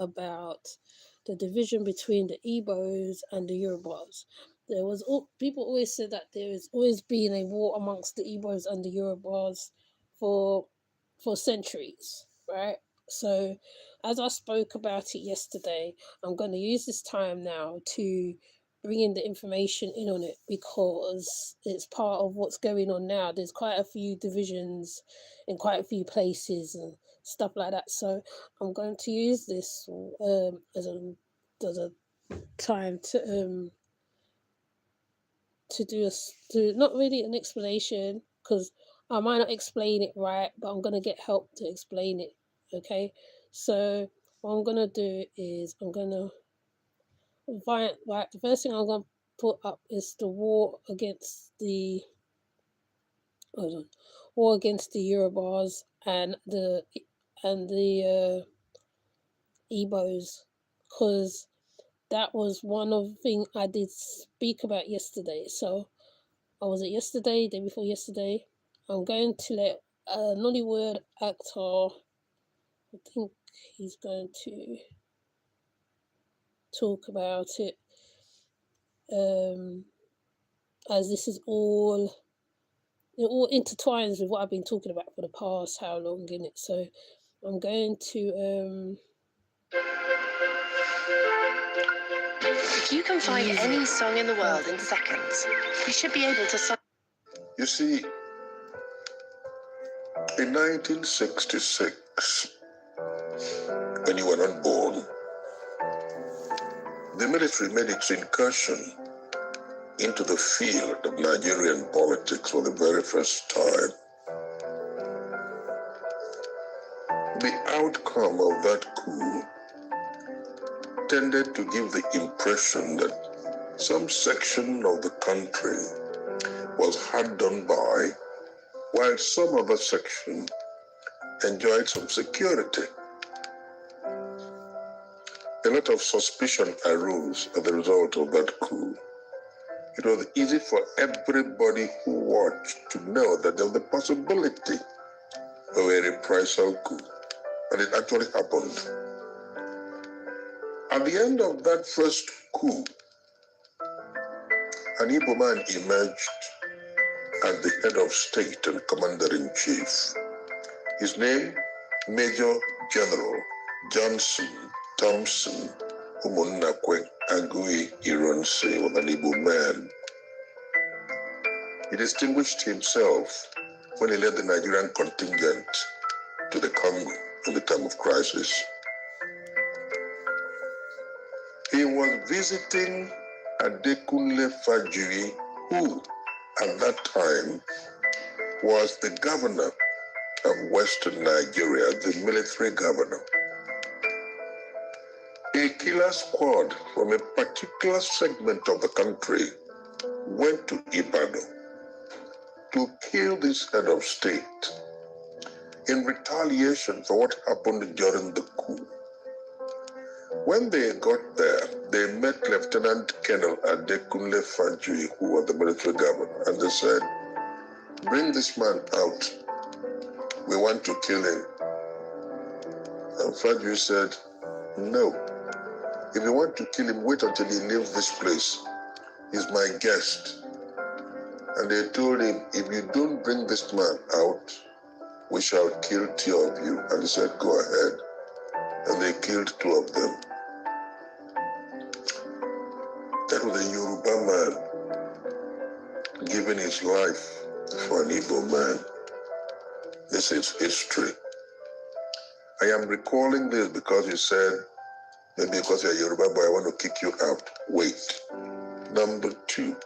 about the division between the Igbos and the Yorubas. People always said that there has always been a war amongst the Igbos and the Yorubas for centuries, right? So, as I spoke about it yesterday, I'm going to use this time now to bring in the information in on it because it's part of what's going on now. There's quite a few divisions in quite a few places and stuff like that. So I'm going to use this as a time to do to not really an explanation because I might not explain it right, but I'm gonna get help to explain it. Okay, so what I'm gonna do is I'm gonna invite like the first thing I'm gonna put up is the war against the hold on, war against the Yorubas and the Igbos because that was one of the things I did speak about yesterday. So I was it yesterday, day before yesterday. I'm going to let a Nollywood actor, I think he's going to talk about it, as this is it all intertwines with what I've been talking about for the past how long in it. So I'm going to If you can find any song in the world in seconds, you should be able to. You see, in 1966, when you were not born, the military made its incursion into the field of Nigerian politics for the very first time. The outcome of that coup tended to give the impression that some section of the country was hard done by, while some other section enjoyed some security. A lot of suspicion arose as a result of that coup. It was easy for everybody who watched to know that there was the possibility of a reprisal coup, and it actually happened. At the end of that first coup, an Igbo man emerged as the head of state and commander-in-chief. His name, Major General Johnson Thompson Umunnakwe Agui Ironsi, was an Igbo man. He distinguished himself when he led the Nigerian contingent to the Congo in the time of crisis. He was visiting Adekunle Fajui, who at that time was the governor of Western Nigeria, the military governor. A killer squad from a particular segment of the country went to Ibadan to kill this head of state in retaliation for what happened during the coup. When they got there, they met Lieutenant Colonel Adekunle Fajui, who was the military governor, and they said, "Bring this man out. We want to kill him." And Fajui said, "No. If you want to kill him, wait until he leaves this place. He's my guest." And they told him, "If you don't bring this man out, we shall kill two of you." And he said, "Go ahead." And they killed two of them. That was a Yoruba man giving his life for an Igbo man. This is history. I am recalling this because you said, maybe because you're a Yoruba boy, I want to kick you out. Wait. Number two,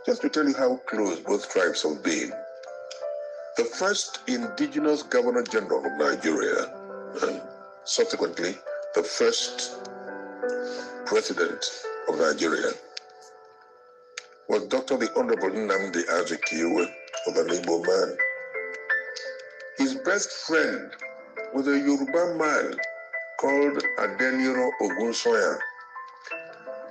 just to tell you how close both tribes have been. The first indigenous governor general of Nigeria, and subsequently the first president of Nigeria, was Dr. the Honorable Nnamdi Azikiwe, of an Igbo man. His best friend was a Yoruba man called Adeniro Ogunsoya.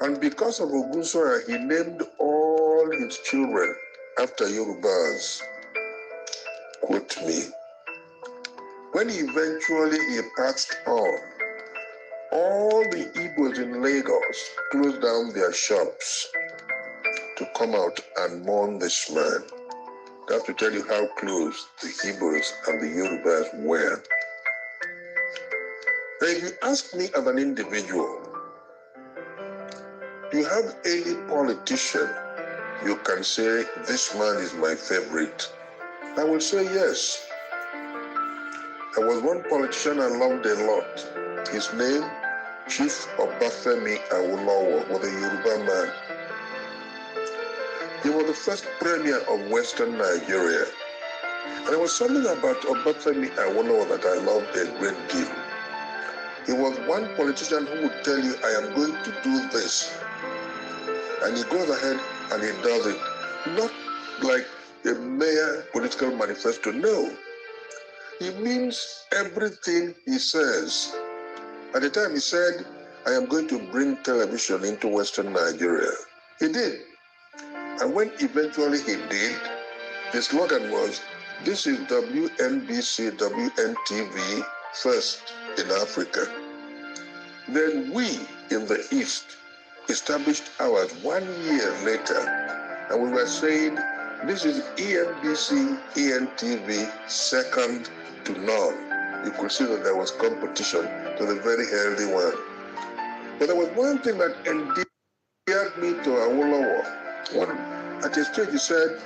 And because of Ogunsoya, he named all his children after Yorubas. Quote me. When eventually he passed on, all the Igbos in Lagos closed down their shops to come out and mourn this man. That's to tell you how close the Igbos and the Yorubas were. Now, if you ask me as an individual, do you have any politician you can say, this man is my favorite? I will say yes. There was one politician I loved a lot. His name, Chief Obafemi Awolowo, was a Yoruba man. He was the first premier of Western Nigeria. And there was something about Obafemi Awolowo that I loved a great deal. He was one politician who would tell you, I am going to do this. And he goes ahead and he does it. Not like a mere political manifesto, no. He means everything he says. At the time he said, I am going to bring television into Western Nigeria. He did. And when eventually he did, the slogan was, this is WNBC, WNTV first in Africa. Then we in the East established ours 1 year later, and we were saying, this is ENBC, ENTV second to none. You could see that there was competition to the very healthy one. But there was one thing that endeared me to Awolowo. At a stage he said,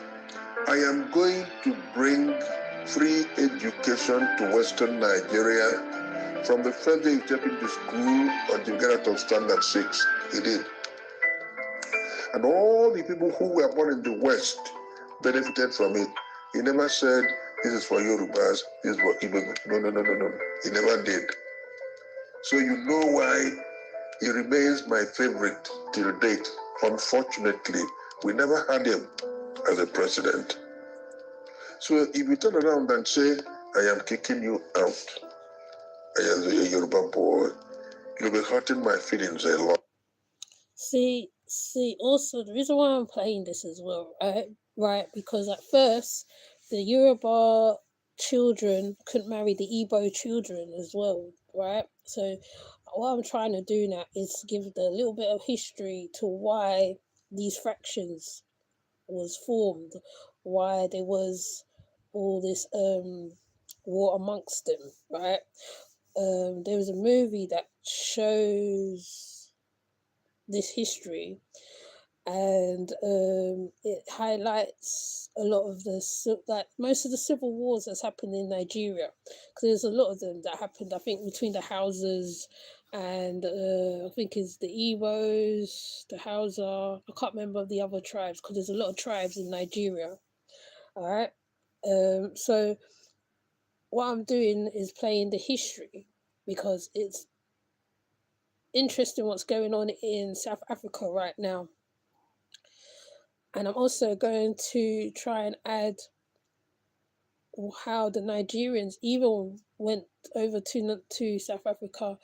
I am going to bring free education to Western Nigeria from the first day you step into school until you get out of standard 6. He did. And all the people who were born in the West benefited from it. He never said, this is for Yorubas, this is for Igbo. No. He never did. So you know why he remains my favorite till date. Unfortunately, we never had him as a president. So if you turn around and say, I am kicking you out, I am a Yoruba boy, you'll be hurting my feelings a lot. See, also the reason why I'm playing this as well, right, because at first the Yoruba children couldn't marry the Igbo children as well, right? So what I'm trying to do now is give the little bit of history to why these fractions was formed, why there was all this war amongst them, right? There was a movie that shows this history, and it highlights a lot of like most of the civil wars that's happened in Nigeria, because there's a lot of them that happened, I think, between the Hausas and I think it's the Igbos, the Hausa. I can't remember the other tribes because there's a lot of tribes in Nigeria. All right. So what I'm doing is playing the history because it's interesting what's going on in South Africa right now. And I'm also going to try and add how the Nigerians even went over to South Africa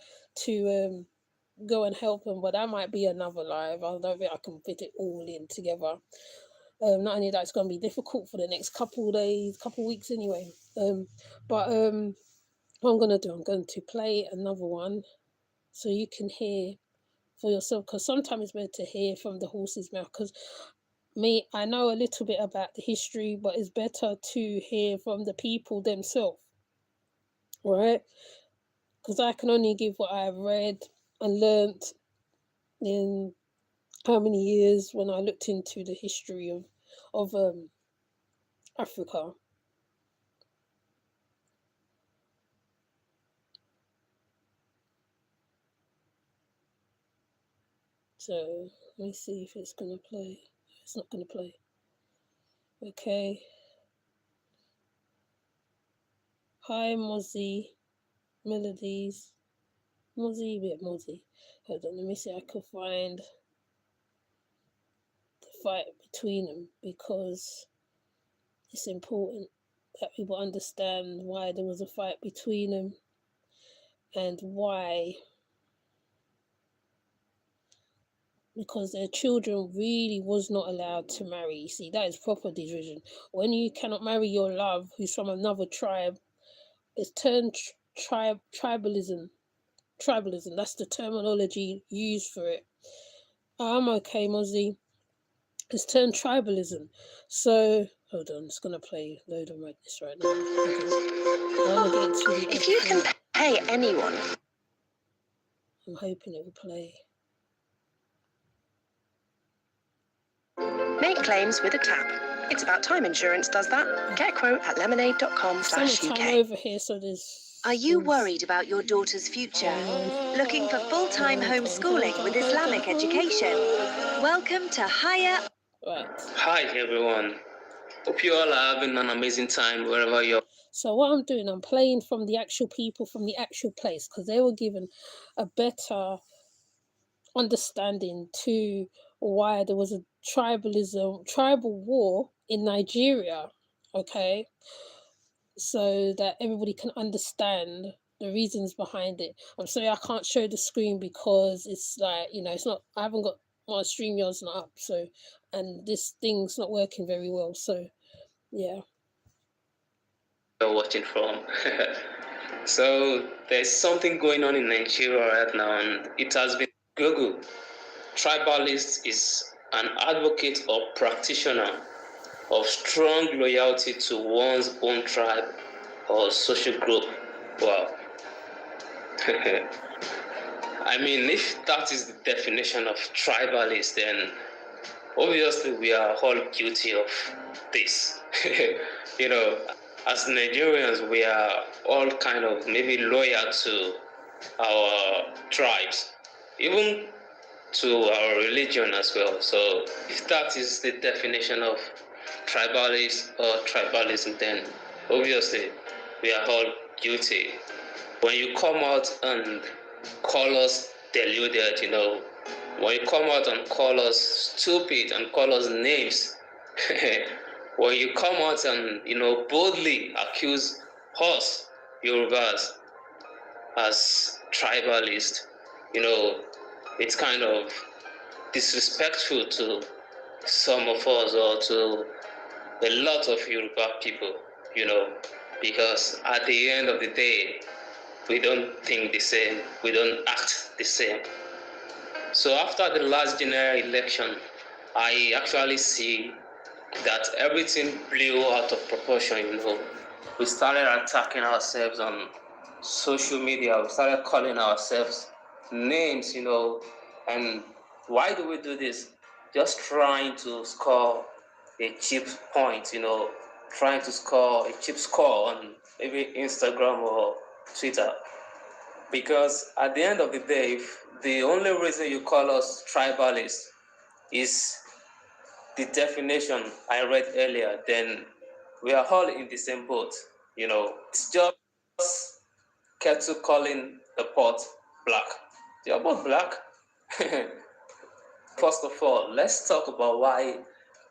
to go and help them. But that might be another live. I don't think I can fit it all in together. Not only that, it's going to be difficult for the next couple days, couple weeks anyway. But what I'm going to do, I'm going to play another one so you can hear for yourself, because sometimes it's better to hear from the horse's mouth, because I know a little bit about the history, but it's better to hear from the people themselves, right? Because I can only give what I've read and learnt in how many years when I looked into the history of Africa. So let me see if it's gonna play. It's not gonna play. Okay. Hi, Mozzie. Melodies. Mozzie, bit Mozzie. Hold on, let me see if I can find the fight between them, because it's important that people understand why there was a fight between them and why. Because their children really was not allowed to marry. You see, that is proper division. When you cannot marry your love, who's from another tribe, it's turned tribalism. Tribalism. That's the terminology used for it. I'm okay, Mozzie. It's termed tribalism. So hold on, it's gonna play load of this right now. I want to get to the. If you can pay anyone, I'm hoping it will play. make claims with a tap. It's about time insurance does that. Get a quote at lemonade.com/UK. Summertime over here, so there's. Are you worried about your daughter's future? Looking for full-time homeschooling with Islamic education? Welcome to Higher. Right. Hi everyone. Hope you all are having an amazing time wherever you're. So what I'm doing, I'm playing from the actual people from the actual place, because they were given a better understanding to why there was a tribal war in Nigeria, okay? So that everybody can understand the reasons behind it. I'm sorry I can't show the screen because it's like, it's not, I haven't got my StreamYard's not up, so, and this thing's not working very well, so yeah. You're watching from. So there's something going on in Nigeria right now, and it has been Google. Tribalist is an advocate or practitioner of strong loyalty to one's own tribe or social group. Wow. I mean, if that is the definition of tribalist, then obviously we are all guilty of this. As Nigerians, we are all kind of maybe loyal to our tribes, even to our religion as well. So if that is the definition of tribalist or tribalism, then obviously we are all guilty. When you come out and call us deluded, when you come out and call us stupid and call us names, when you come out and, boldly accuse us, Yorubas, as tribalist, it's kind of disrespectful to some of us or to a lot of Yoruba people, because at the end of the day, we don't think the same, we don't act the same. So after the last general election, I actually see that everything blew out of proportion, We started attacking ourselves on social media. We started calling ourselves names, and why do we do this? Just trying to score a cheap point, trying to score a cheap score on maybe Instagram or Twitter. Because at the end of the day, if the only reason you call us tribalists is the definition I read earlier, then we are all in the same boat, It's just kettle calling the pot black. They are both black. First of all, let's talk about why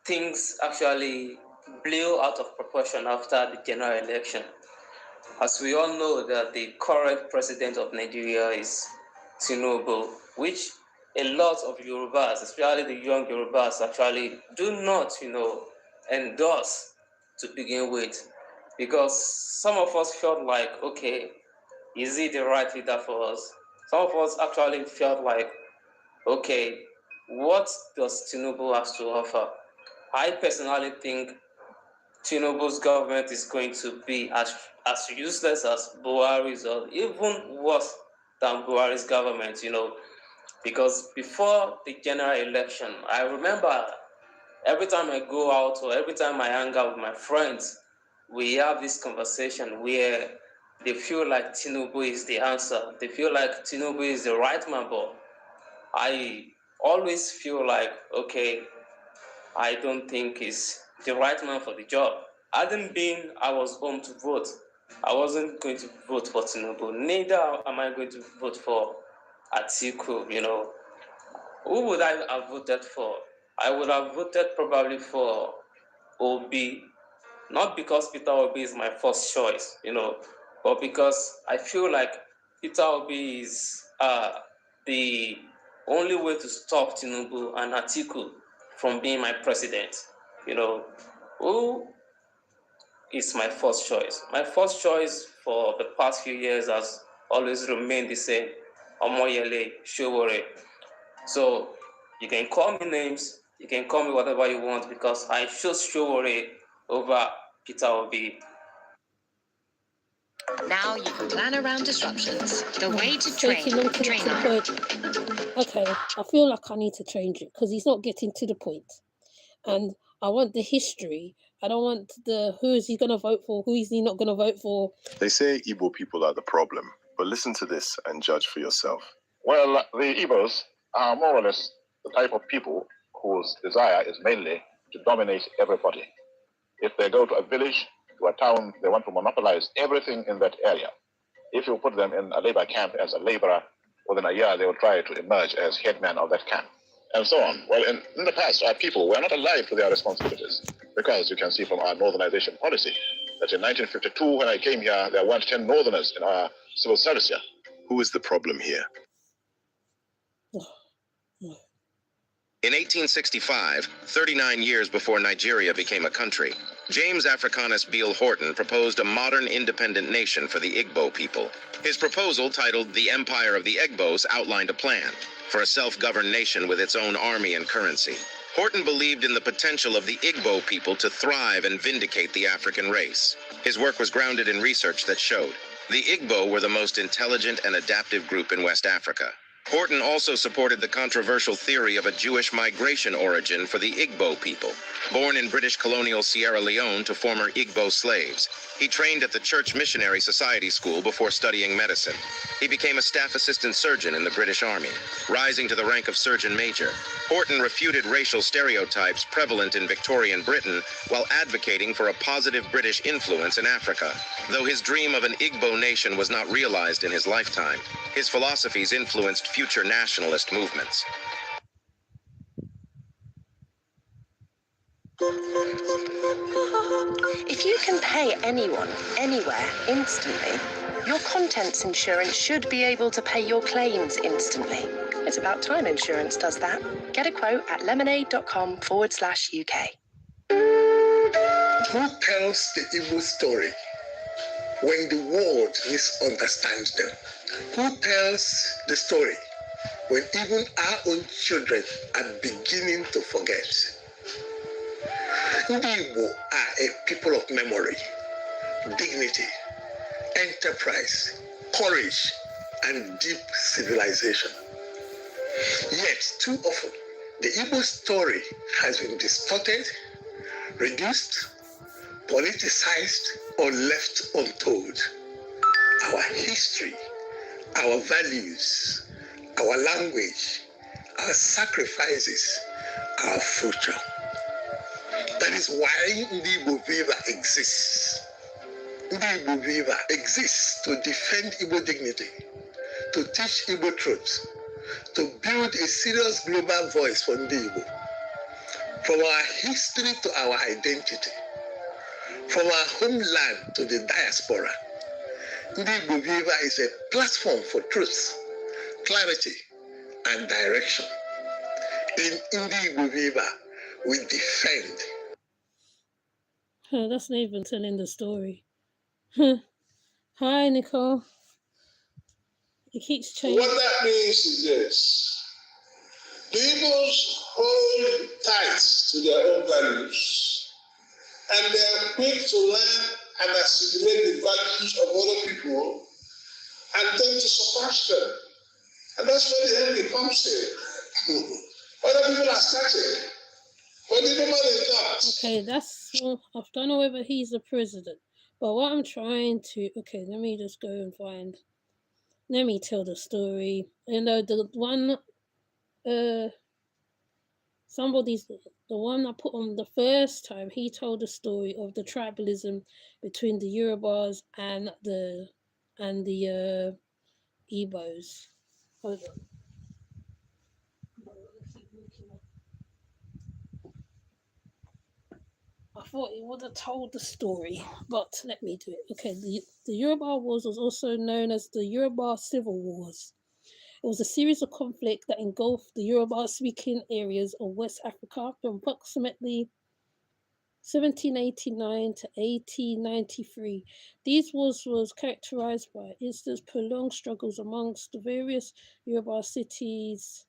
things actually blew out of proportion after the general election. As we all know that the current president of Nigeria is Tinubu, which a lot of Yorubas, especially the young Yorubas, actually do not, endorse to begin with. Because some of us felt like, okay, is he the right leader for us? Some of us actually felt like, okay, what does Tinubu have to offer? I personally think Tinubu's government is going to be as useless as Buhari's, or even worse than Buhari's government, because before the general election, I remember every time I go out or every time I hang out with my friends, we have this conversation where they feel like Tinubu is the answer. They feel like Tinubu is the right man, but I always feel like, okay, I don't think he's the right man for the job. Hadn't been I was home to vote, I wasn't going to vote for Tinubu. Neither am I going to vote for Atiku, Who would I have voted for? I would have voted probably for Obi, not because Peter Obi is my first choice, but because I feel like Peter Obi is the only way to stop Tinubu and Atiku from being my president. Who is my first choice? My first choice for the past few years has always remained the same. Omoyele, Showore. So you can call me names, you can call me whatever you want, because I chose Showore over Peter Obi. Now you can plan around disruptions. The way to train. Taking long to get to the point. Okay, I feel like I need to change it because he's not getting to the point. And I want the history. I don't want the who is he going to vote for, who is he not going to vote for. They say Igbo people are the problem, but listen to this and judge for yourself. Well, the Igbos are more or less the type of people whose desire is mainly to dominate everybody. If they go to a village, to a town, they want to monopolize everything in that area. If you put them in a labor camp as a laborer, within a year they will try to emerge as headman of that camp, and so on. Well, in the past, our people were not alive to their responsibilities, because you can see from our northernization policy that in 1952, when I came here, there weren't 10 northerners in our civil service here. Who is the problem here? In 1865, 39 years before Nigeria became a country, James Africanus Beale Horton proposed a modern independent nation for the Igbo people. His proposal, titled The Empire of the Igbos, outlined a plan for a self-governed nation with its own army and currency. Horton believed in the potential of the Igbo people to thrive and vindicate the African race. His work was grounded in research that showed the Igbo were the most intelligent and adaptive group in West Africa. Horton also supported the controversial theory of a Jewish migration origin for the Igbo people. Born in British colonial Sierra Leone to former Igbo slaves, he trained at the Church Missionary Society School before studying medicine. He became a staff assistant surgeon in the British Army. Rising to the rank of Surgeon Major, Horton refuted racial stereotypes prevalent in Victorian Britain while advocating for a positive British influence in Africa. Though his dream of an Igbo nation was not realized in his lifetime, his philosophies influenced future nationalist movements. If you can pay anyone, anywhere, instantly, your contents insurance should be able to pay your claims instantly. It's about time insurance does that. Get a quote at lemonade.com/UK. Who tells the Igbo story when the world misunderstands them? Who tells the story when even our own children are beginning to forget? The Igbo are a people of memory, dignity, enterprise, courage, and deep civilization. Yet, too often, the Igbo story has been distorted, reduced, politicized, or left untold. Our history, our values, our language, our sacrifices, our future. That is why Igbo Viva exists. Igbo Viva exists to defend Igbo dignity, to teach Igbo truth, to build a serious global voice for Igbo. From our history to our identity, from our homeland to the diaspora, Igbo Viva is a platform for truth, clarity, and direction. In Igbo Viva, we defend. That's not even telling the story. Hi, Nicole. It keeps changing. What that means is this. The Igbos hold tight to their own values, and they are quick to learn and assimilate the values of other people and then to suppress them. And that's where the enemy comes in. Other people are starting, but they know what they got. Okay, that's, well, I don't know whether he's the president, but what I'm trying to, okay, let me just go and find, let me tell the story. You know, the one, somebody's, the one I put on the first time, he told the story of the tribalism between the Yorubas and the Igbos. Hold on. I thought he would have told the story, but let me do it. Okay, the Yoruba Wars was also known as the Yoruba Civil Wars. It was a series of conflict that engulfed the Yoruba-speaking areas of West Africa from approximately 1789 to 1893. These wars was characterized by instance prolonged struggles amongst the various Yoruba cities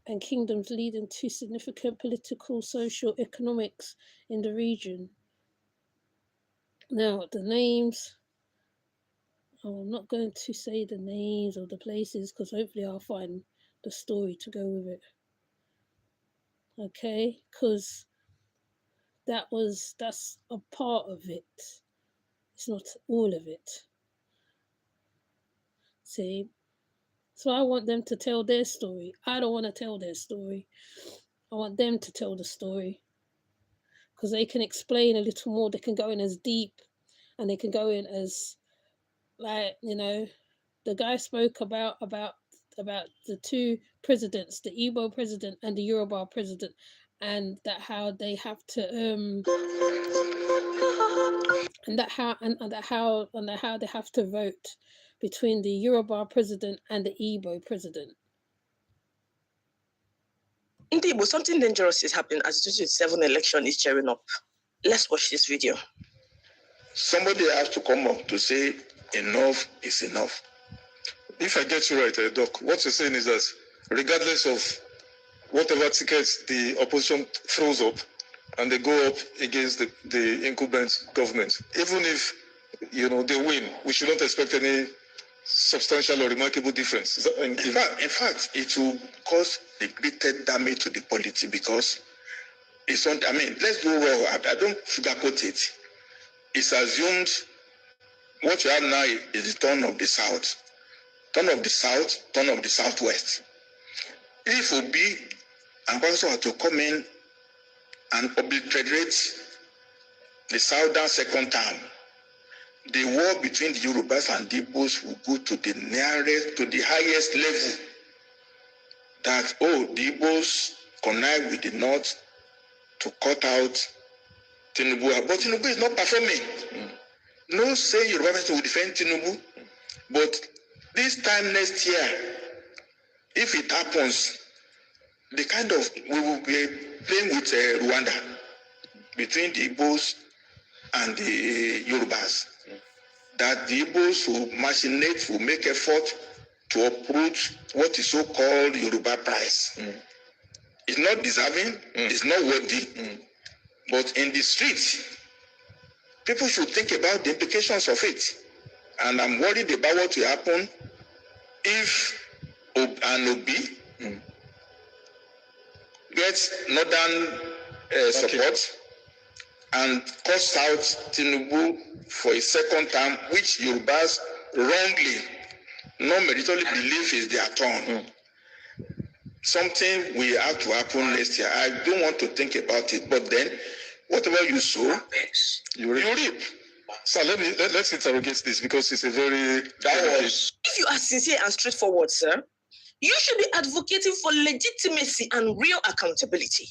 and kingdoms, leading to significant political, social, economics in the region. Now, the names, I'm not going to say the names of the places because hopefully I'll find the story to go with it. Okay, because that's a part of it. It's not all of it. See? So I want them to tell their story. I don't want to tell their story. I want them to tell the story. Because they can explain a little more. They can go in as deep and they can go in as, like, you know, the guy spoke about the two presidents, the Igbo president and the Yoruba president, and that how they have to and how they have to vote between the Yoruba president and the Igbo president. In Igbo, something dangerous is happening as the 2027 election is cheering up. Let's watch this video. Somebody has to come up to say enough is enough. If I get you right, Doc, what you're saying is that regardless of whatever tickets the opposition throws up and they go up against the incumbent government, even if they win, we should not expect any substantial or remarkable difference. In fact, it will cause the greatest damage to the polity because it's on. I mean, let's go raw. I don't sugarcoat it. It's assumed what you have now is the turn of the South. Turn of the South, turn of the Southwest. If Obi and Kwaso are to come in and obliterate the Southern second term, the war between the Yorubas and the Igbos will go to the highest level. That, the Igbos connive with the North to cut out Tinubu. But Tinubu is not performing. No say Yoruba person will defend Tinubu. But this time next year, if it happens, we will be playing with Rwanda between the Igbos and the Yorubas. That the Igbos will machinate, will make effort to uproot what is so-called Yoruba price. It's not deserving, it's not worthy, but in the streets, people should think about the implications of it. And I'm worried about what will happen if an Obi gets northern support and cuts out Tinubu for a second term, which Yorubas wrongly, non-meritorily believe is their turn. Something will have to happen next year. I don't want to think about it, but then whatever you sow, you reap. So let's interrogate this because it's a very If you are sincere and straightforward, sir, you should be advocating for legitimacy and real accountability.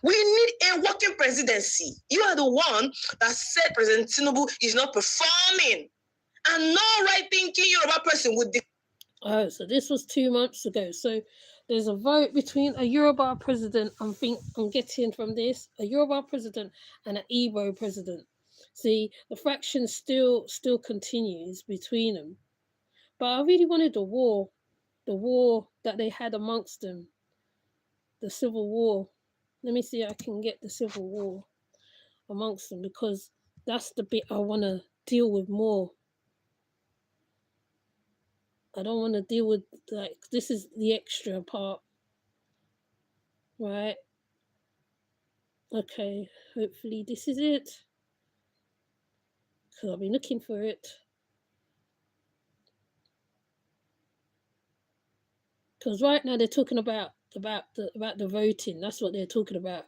We need a working presidency. You are the one that said President Tinubu is not performing, and no right-thinking Yoruba person would. Oh, so this was 2 months ago. So there's a vote between a Yoruba president. I'm getting from this a Yoruba president and an Igbo president. See, the fraction still continues between them. But I really wanted the war that they had amongst them, the civil war. Let me see if I can get the civil war amongst them because that's the bit I want to deal with more. I don't want to deal with, like, this is the extra part, right? Okay, hopefully this is it. Because I've been looking for it. Because right now they're talking about the voting. That's what they're talking about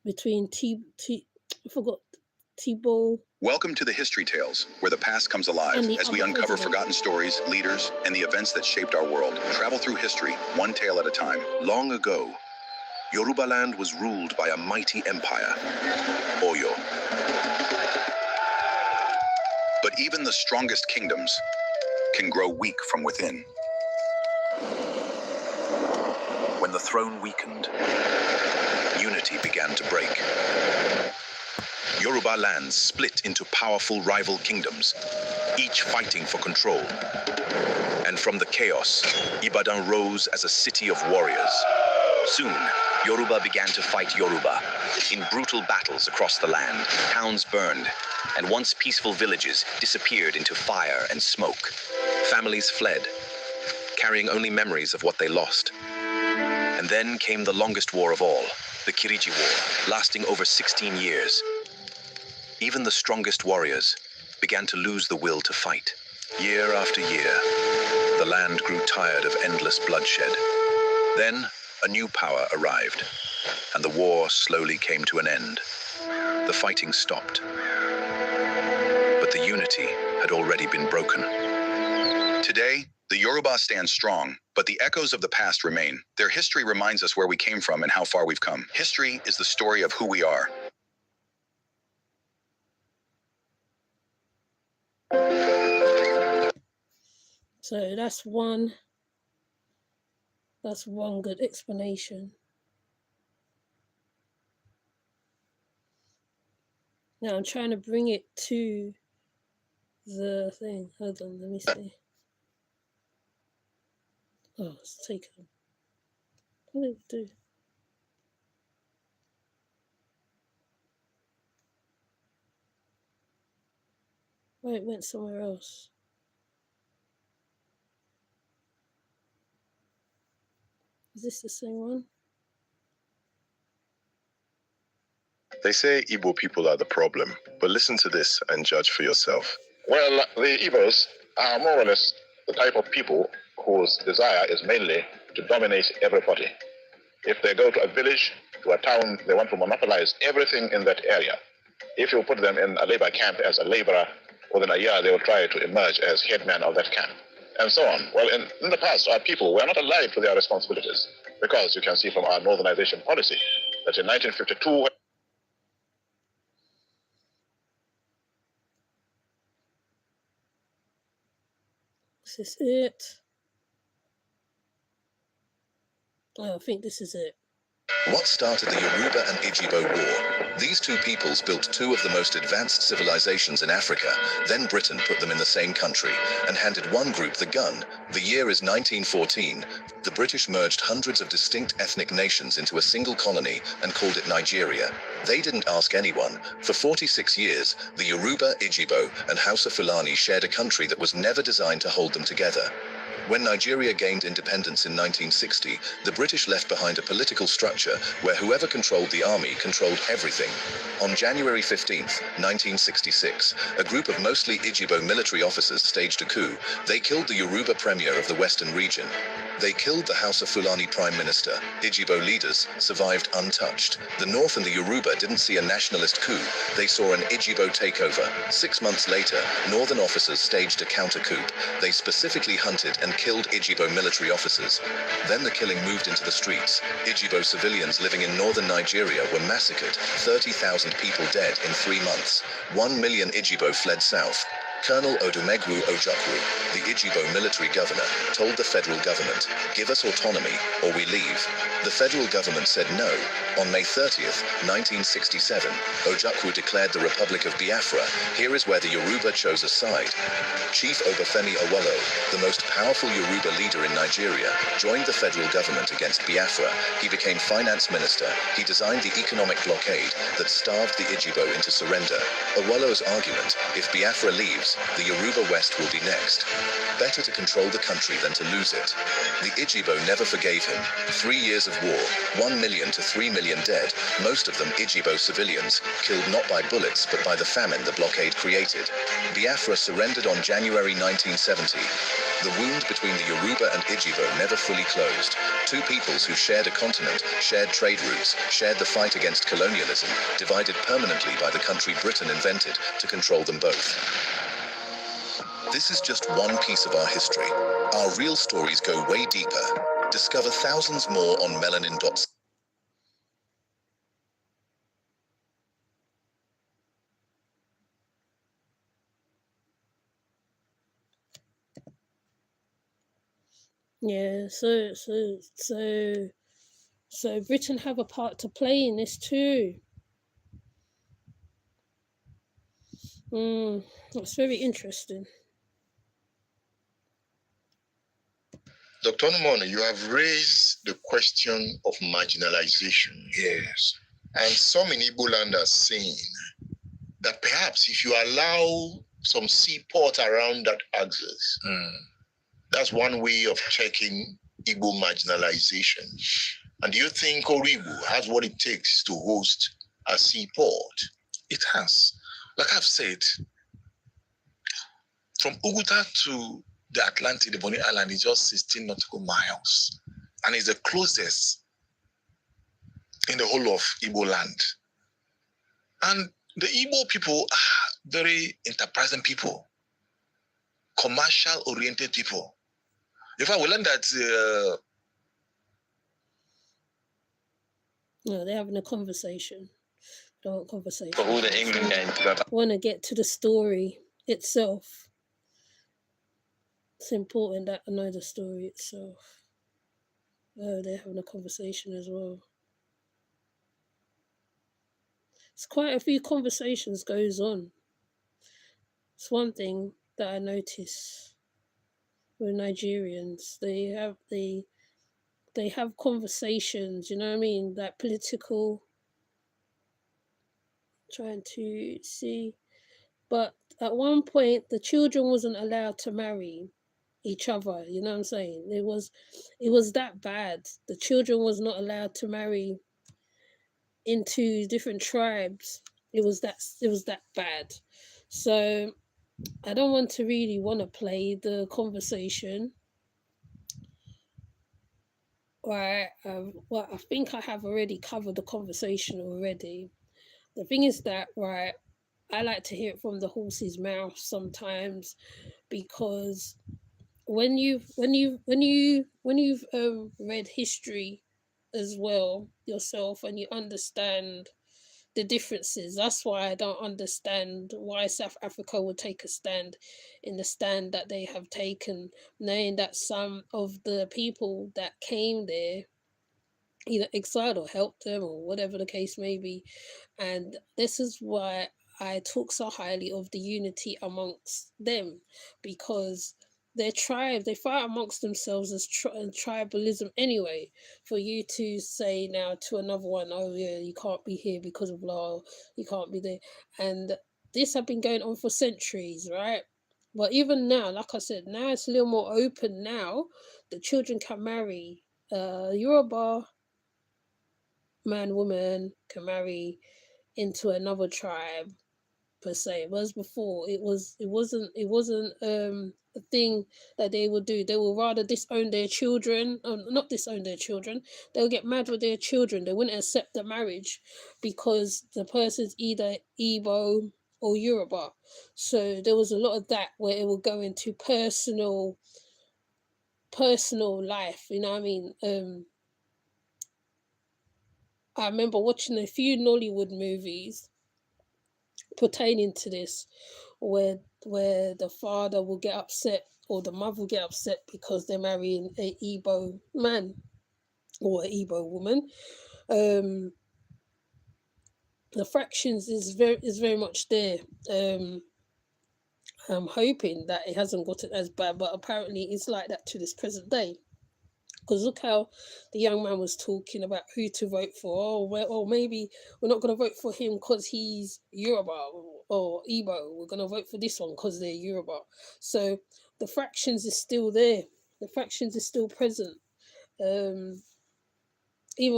between T-Ball. Welcome to the History Tales, where the past comes alive as we uncover forgotten stories, leaders, and the events that shaped our world. Travel through history, one tale at a time. Long ago, Yoruba land was ruled by a mighty empire, Oyo. But even the strongest kingdoms can grow weak from within. When the throne weakened, unity began to break. Yoruba lands split into powerful rival kingdoms, each fighting for control. And from the chaos, Ibadan rose as a city of warriors. Soon, Yoruba began to fight Yoruba in brutal battles across the land. Towns burned, and once peaceful villages disappeared into fire and smoke. Families fled, carrying only memories of what they lost. And then came the longest war of all, the Kiriji War, lasting over 16 years. Even the strongest warriors began to lose the will to fight. Year after year, the land grew tired of endless bloodshed. Then, a new power arrived, and the war slowly came to an end. The fighting stopped, but the unity had already been broken. Today, the Yoruba stand strong, but the echoes of the past remain. Their history reminds us where we came from and how far we've come. History is the story of who we are. So that's one good explanation. Now I'm trying to bring it to the thing. Hold on, let me see. Oh, it's taken. What did it do? Oh, it went somewhere else. Is this the same one? They say Igbo people are the problem, but listen to this and judge for yourself. Well, the Igbos are more or less the type of people whose desire is mainly to dominate everybody. If they go to a village, to a town, they want to monopolize everything in that area. If you put them in a labor camp as a laborer, within a year they will try to emerge as headman of that camp, and so on. Well, in the past, our people were not alive to their responsibilities, because you can see from our northernization policy that in 1952, Is this it? Oh, I think this is it. What started the Yoruba and Igbo War? These two peoples built two of the most advanced civilizations in Africa. Then Britain put them in the same country and handed one group the gun. The year is 1914. The British merged hundreds of distinct ethnic nations into a single colony and called it Nigeria. They didn't ask anyone. For 46 years, the Yoruba, Igbo, and Hausa Fulani shared a country that was never designed to hold them together. When Nigeria gained independence in 1960, the British left behind a political structure where whoever controlled the army controlled everything. On January 15, 1966, a group of mostly Igbo military officers staged a coup. They killed the Yoruba premier of the Western region. They killed the Hausa Fulani prime minister. Igbo leaders survived untouched. The North and the Yoruba didn't see a nationalist coup. They saw an Igbo takeover. 6 months later, northern officers staged a counter-coup. They specifically hunted and killed Igbo military officers. Then the killing moved into the streets. Igbo civilians living in northern Nigeria were massacred. 30,000 people dead in 3 months. 1 million Igbo fled south. Colonel Odumegwu Ojukwu, the Igbo military governor, told the federal government, "Give us autonomy or we leave." The federal government said no. On May 30th, 1967, Ojukwu declared the Republic of Biafra. Here is where the Yoruba chose a side. Chief Obafemi Awolowo, the most powerful Yoruba leader in Nigeria, joined the federal government against Biafra. He became finance minister. He designed the economic blockade that starved the Igbo into surrender. Awolowo's argument, if Biafra leaves, the Yoruba West will be next. Better to control the country than to lose it. The Igbo never forgave him. 3 years of war, 1 million to 3 million dead, most of them Igbo civilians, killed not by bullets but by the famine the blockade created. Biafra surrendered on January 1970. The wound between the Yoruba and Igbo never fully closed. Two peoples who shared a continent, shared trade routes, shared the fight against colonialism, divided permanently by the country Britain invented to control them both. This is just one piece of our history. Our real stories go way deeper. Discover thousands more on melanin.com. Yeah, so Britain have a part to play in this too. That's very interesting. Dr. Numone, you have raised the question of marginalization. Yes. And some in Igbo land are saying that perhaps if you allow some seaport around that axis, that's one way of checking Igbo marginalization. And do you think Oribu has what it takes to host a seaport? It has. Like I've said, from Uguta to the Atlantic, the Bonny Island is just 16 nautical miles. And it's the closest in the whole of Igbo land. And the Igbo people are very enterprising people, commercial-oriented people. In fact, we learned that... No, they're having a conversation. Don't want conversation. For all the England games. I want to get to the story itself. It's important that I know the story itself. Oh, they're having a conversation as well. It's quite a few conversations goes on. It's one thing that I notice with Nigerians. They have conversations, you know what I mean? Like political, trying to see. But at one point, the children wasn't allowed to marry each other, you know what I'm saying? It was that bad. The children was not allowed to marry into different tribes. It was that bad. So I don't want to play the conversation. Right. Well, I think I have already covered the conversation already. The thing is that, right, I like to hear it from the horse's mouth sometimes, because when you've read history as well yourself and you understand the differences, that's why I don't understand why South Africa would take a stand in the stand that they have taken, knowing that some of the people that came there either exiled or helped them or whatever the case may be. And this is why I talk so highly of the unity amongst them, because their tribe, they fight amongst themselves as tribalism anyway. For you to say now to another one, oh yeah, you can't be here because of law, you can't be there. And this have been going on for centuries, right? But even now, like I said, now it's a little more open now. The children can marry Yoruba man, woman can marry into another tribe per se. Whereas before it wasn't a thing that they would do. They would rather disown their children, not disown their children. They'll get mad with their children. They wouldn't accept the marriage because the person's either Igbo or Yoruba. So there was a lot of that where it would go into personal life, you know what I mean? I remember watching a few Nollywood movies pertaining to this, where the father will get upset or the mother will get upset because they're marrying a Igbo man or an Igbo woman. The fractions is very much there. I'm hoping that it hasn't gotten as bad, but apparently it's like that to this present day. Because look how the young man was talking about who to vote for. Oh, maybe we're not going to vote for him because he's Yoruba or Igbo. We're going to vote for this one because they're Yoruba. So the fractions is still there. The fractions is still present. Even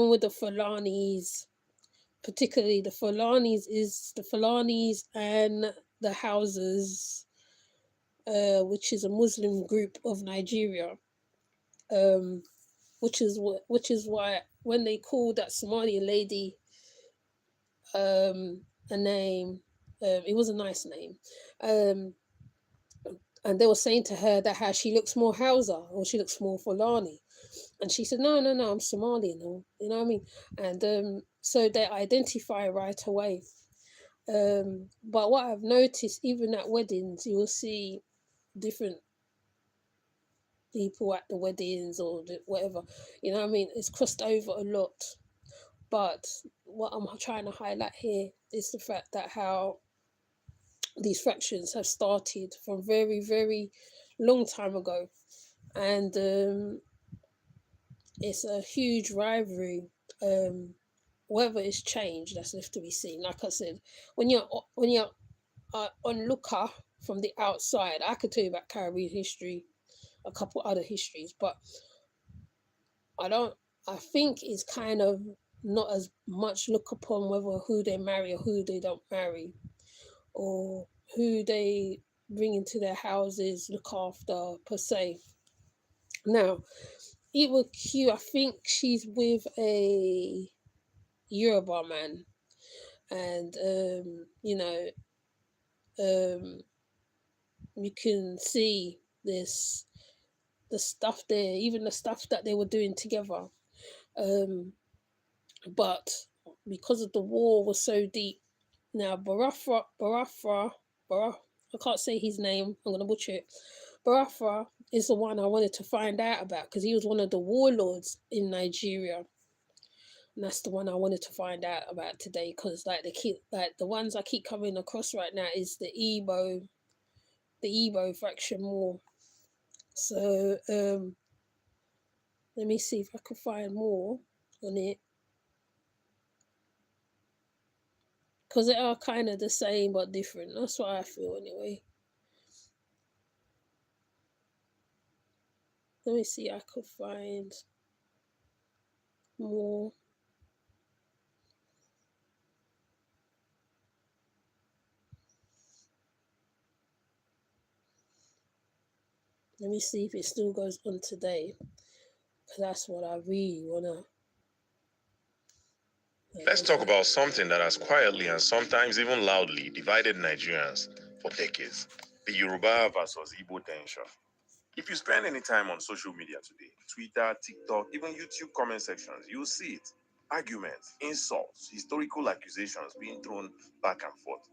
with the Fulanis, particularly the Fulanis and the Hausas, which is a Muslim group of Nigeria. Which is why when they called that Somali lady a name, it was a nice name, and they were saying to her that how she looks more Hausa or she looks more Fulani, and she said no, I'm Somali, no, you know what I mean, and so they identify right away. But what I've noticed, even at weddings, you will see different people at the weddings or whatever, you know what I mean, it's crossed over a lot. But what I'm trying to highlight here is the fact that how these fractions have started from very, very long time ago. And it's a huge rivalry. Whether it's changed, that's left to be seen. Like I said, when you're onlooker from the outside, I could tell you about Caribbean history, a couple other histories, but I think it's kind of not as much look upon whether who they marry or who they don't marry, or who they bring into their houses, look after per se. Now, Igbo Q, I think she's with a Yoruba man, and you can see this the stuff there, even the stuff that they were doing together. But because of the war was so deep, now I can't say his name, I'm gonna butcher it. Barafra is the one I wanted to find out about because he was one of the warlords in Nigeria. And that's the one I wanted to find out about today, because the ones I keep coming across right now is the Igbo faction war. So let me see if I can find more on it, because they are kind of the same but different. That's what I feel anyway. Let me see, I could find more. Let me see if it still goes on today, because that's what I really wanna. Let's talk about something that has quietly and sometimes even loudly divided Nigerians for decades: the Yoruba versus Igbo tension. If you spend any time on social media today, Twitter, TikTok, even YouTube comment sections, you'll see it. Arguments, insults, historical accusations being thrown back and forth.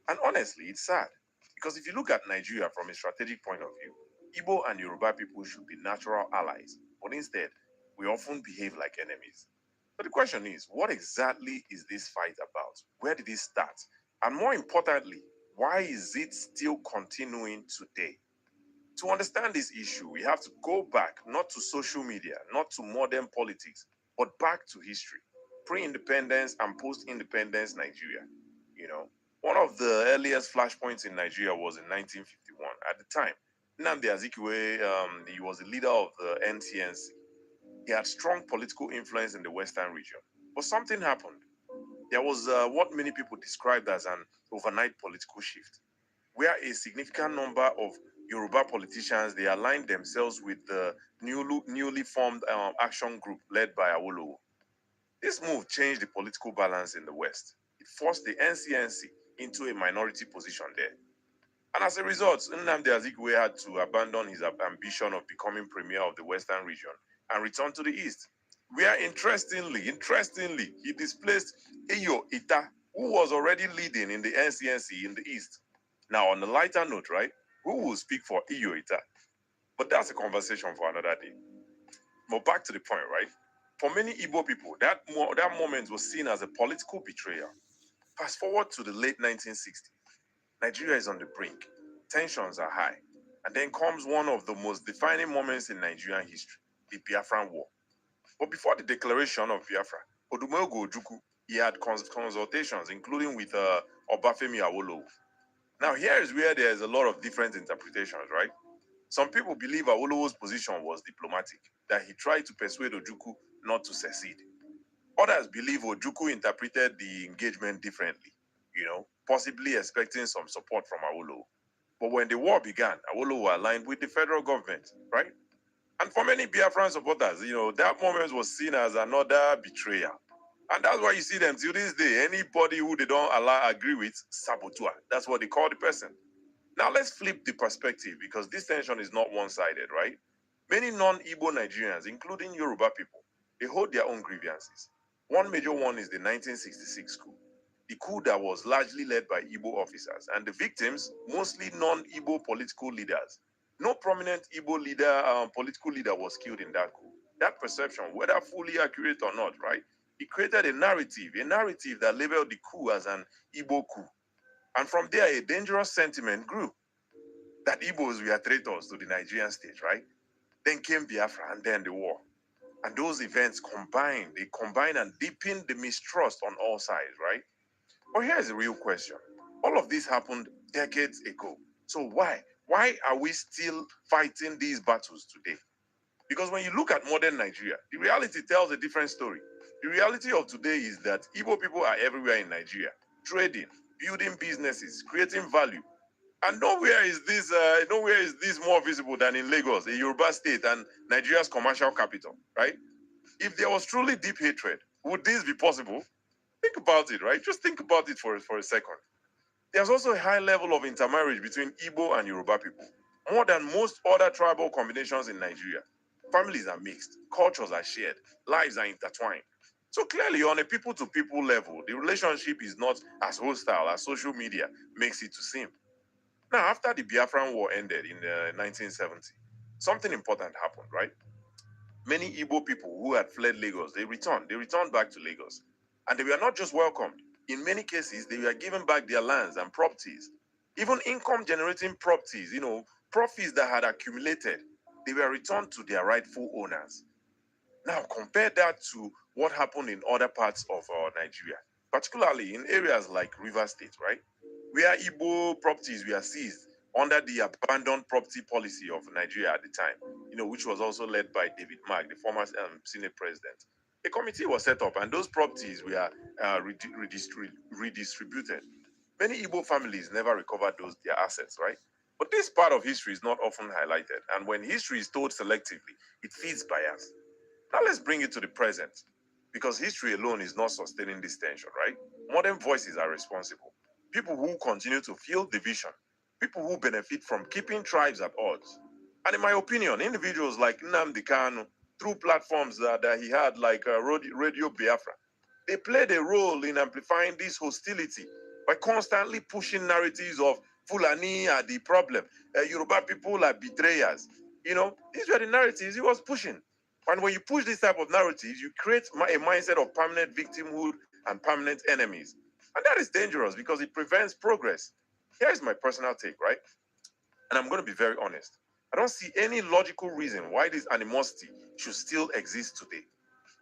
And honestly, it's sad. Because if you look at Nigeria from a strategic point of view, Igbo and Yoruba people should be natural allies. But instead, we often behave like enemies. So the question is, what exactly is this fight about? Where did it start? And more importantly, why is it still continuing today? To understand this issue, we have to go back, not to social media, not to modern politics, but back to history. Pre-independence and post-independence Nigeria. One of the earliest flashpoints in Nigeria was in 1951. At the time, Nnamdi Azikiwe, he was the leader of the NCNC. He had strong political influence in the Western region. But something happened. There was what many people described as an overnight political shift, where a significant number of Yoruba politicians, they aligned themselves with the newly formed action group led by Awolowo. This move changed the political balance in the West. It forced the NCNC into a minority position there. And as a result, Nnamdi Azikiwe had to abandon his ambition of becoming premier of the Western region and return to the East, where interestingly, he displaced Iyo Ita, who was already leading in the NCNC in the East. Now, on a lighter note, right, who will speak for Iyo Ita? But that's a conversation for another day. But back to the point, right? For many Igbo people, that moment was seen as a political betrayal. Fast forward to the late 1960s. Nigeria is on the brink. Tensions are high. And then comes one of the most defining moments in Nigerian history, the Biafran War. But before the declaration of Biafra, Odumogo Ojukwu, he had consultations, including with Obafemi Awolowo. Now, here is where there's a lot of different interpretations, right? Some people believe Awolowo's position was diplomatic, that he tried to persuade Ojukwu not to secede. Others believe Ojukwu interpreted the engagement differently, possibly expecting some support from Awolowo. But when the war began, Awolowo aligned with the federal government, right? And for many Biafran supporters, that moment was seen as another betrayal. And that's why you see them till this day. Anybody who they don't agree with, saboteur. That's what they call the person. Now let's flip the perspective, because this tension is not one-sided, right? Many non-Igbo Nigerians, including Yoruba people, they hold their own grievances. One major one is the 1966 coup. The coup that was largely led by Igbo officers, and the victims, mostly non-Igbo political leaders. No prominent Igbo political leader was killed in that coup. That perception, whether fully accurate or not, right? It created a narrative that labeled the coup as an Igbo coup. And from there, a dangerous sentiment grew that Igbos were traitors to the Nigerian state, right? Then came Biafra and then the war. And those events combined, they combined and deepened the mistrust on all sides, right? But here's the real question. All of this happened decades ago. So why? Why are we still fighting these battles today? Because when you look at modern Nigeria, the reality tells a different story. The reality of today is that Igbo people are everywhere in Nigeria, trading, building businesses, creating value. And nowhere is this more visible than in Lagos, a Yoruba state and Nigeria's commercial capital, right? If there was truly deep hatred, would this be possible? Think about it, right? Just think about it for a second. There's also a high level of intermarriage between Igbo and Yoruba people, more than most other tribal combinations in Nigeria. Families are mixed, cultures are shared, lives are intertwined. So clearly, on a people-to-people level, the relationship is not as hostile as social media makes it to seem. Now, after the Biafran War ended in 1970, something important happened, right? Many Igbo people who had fled Lagos, they returned. They returned back to Lagos. And they were not just welcomed. In many cases, they were given back their lands and properties. Even income-generating properties, profits that had accumulated, they were returned to their rightful owners. Now, compare that to what happened in other parts of Nigeria, particularly in areas like River State, right? Where Igbo properties were seized under the abandoned property policy of Nigeria at the time, which was also led by David Mark, the former Senate president. A committee was set up and those properties were redistributed. Many Igbo families never recovered their assets, right? But this part of history is not often highlighted. And when history is told selectively, it feeds bias. Now let's bring it to the present, because history alone is not sustaining this tension, right? Modern voices are responsible. People who continue to fuel division, people who benefit from keeping tribes at odds. And in my opinion, individuals like Nnamdi Kanu, through platforms that he had like Radio Biafra, they played a role in amplifying this hostility by constantly pushing narratives of Fulani are the problem, Yoruba people are betrayers. These were the narratives he was pushing. And when you push this type of narratives, you create a mindset of permanent victimhood and permanent enemies. And that is dangerous because it prevents progress. Here's my personal take, right? And I'm going to be very honest. I don't see any logical reason why this animosity should still exist today.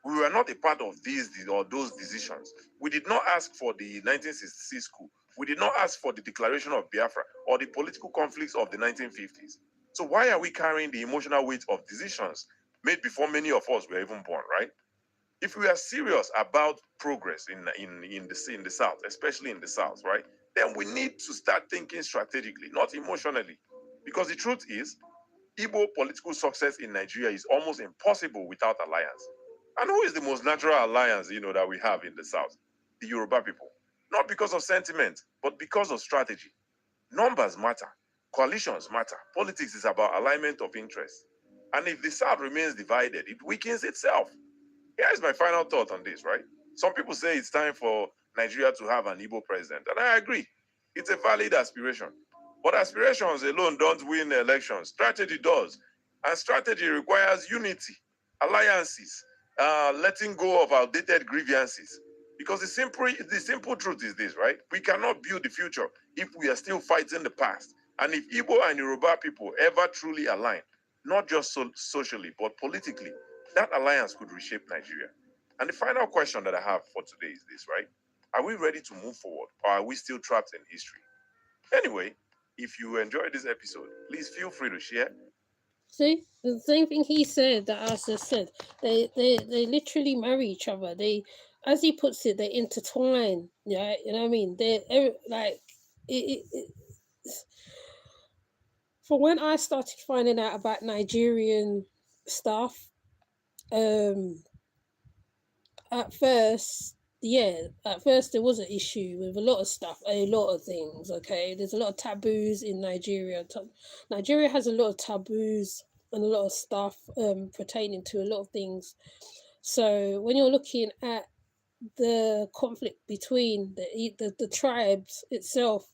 We were not a part of these or those decisions. We did not ask for the 1966 coup. We did not ask for the declaration of Biafra or the political conflicts of the 1950s. So why are we carrying the emotional weight of decisions made before many of us were even born, right? If we are serious about progress in the South, especially in the South, right, then we need to start thinking strategically, not emotionally. Because the truth is, Igbo political success in Nigeria is almost impossible without alliance. And who is the most natural alliance, that we have in the South? The Yoruba people. Not because of sentiment, but because of strategy. Numbers matter. Coalitions matter. Politics is about alignment of interests. And if the South remains divided, it weakens itself. Here's my final thought on this, right? Some people say it's time for Nigeria to have an Igbo president, and I agree. It's a valid aspiration. But aspirations alone don't win elections. Strategy does. And strategy requires unity, alliances, letting go of outdated grievances. Because the simple truth is this, right? We cannot build the future if we are still fighting the past. And if Igbo and Yoruba people ever truly align, not just socially, but politically, that alliance could reshape Nigeria. And the final question that I have for today is this, right? Are we ready to move forward, or are we still trapped in history? Anyway, if you enjoyed this episode, please feel free to share. See, the same thing he said that I just said. They literally marry each other. They, as he puts it, they intertwine. Yeah, you know what I mean. Like it. From when I started finding out about Nigerian stuff, at first, there was an issue with a lot of stuff, a lot of things. Okay, there's a lot of taboos in Nigeria. Nigeria has a lot of taboos and a lot of stuff pertaining to a lot of things. So when you're looking at the conflict between the tribes itself,